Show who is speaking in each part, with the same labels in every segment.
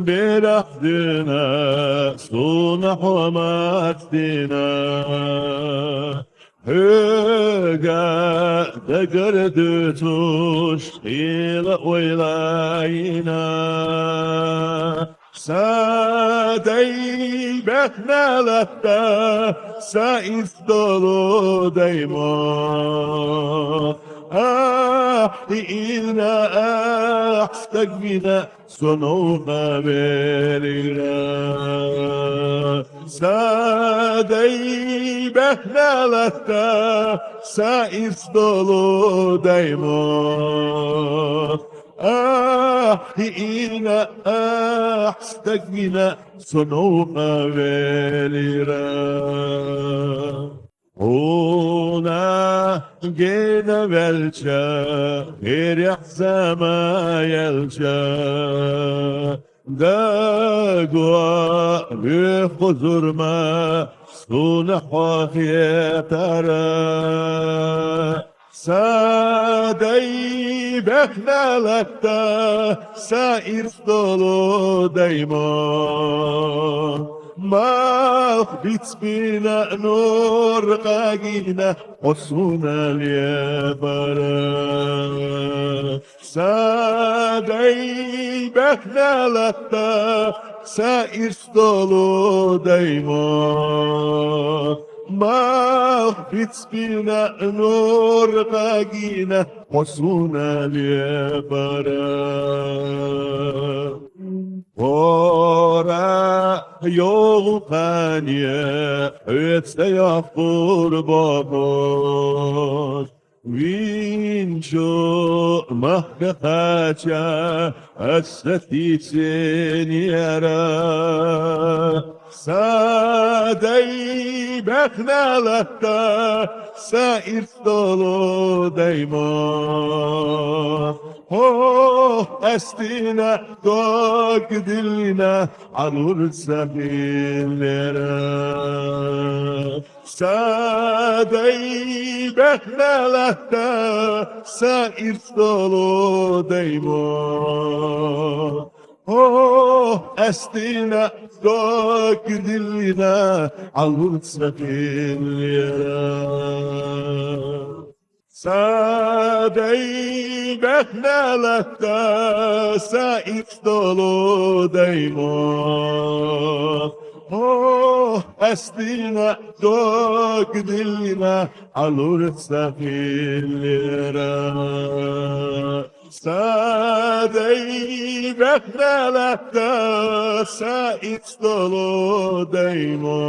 Speaker 1: برحدنا صنح ومجدنا Höga da gördü tuş hila oylayına Sadey behnalatta saiz dolu dayma İna ahstakbina sonuğa verira Sadey behnalatta saiz dolu dayma İna ahstakbina sonuğa verira Ona gene velce bir yahzama yelce da gua bir huzurma sunah yetara sadey behnalatta sair dolu dayma مخبت بنا نور قاقينا حسنا اليبرا سادي بحنا لتا سائر دولو دايما مخبت بنا نور قاقينا حسنا اليبرا Ora yol kaniye ötse yapur babur Vinço mahkaça esret için yere Sadey beknalatta sair dolu dayma Oh estine dok diline alır sabillere Sadey behnelette sair dolu dayma Oh estine dok diline alır sabillere Sadey behnalatta sair dolu dayma Oh estine dok diline alır sefillere Sadey behnalatta sair dolu dayma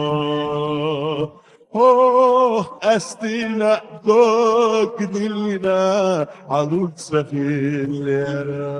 Speaker 1: Oh estine dok diline alır sefillere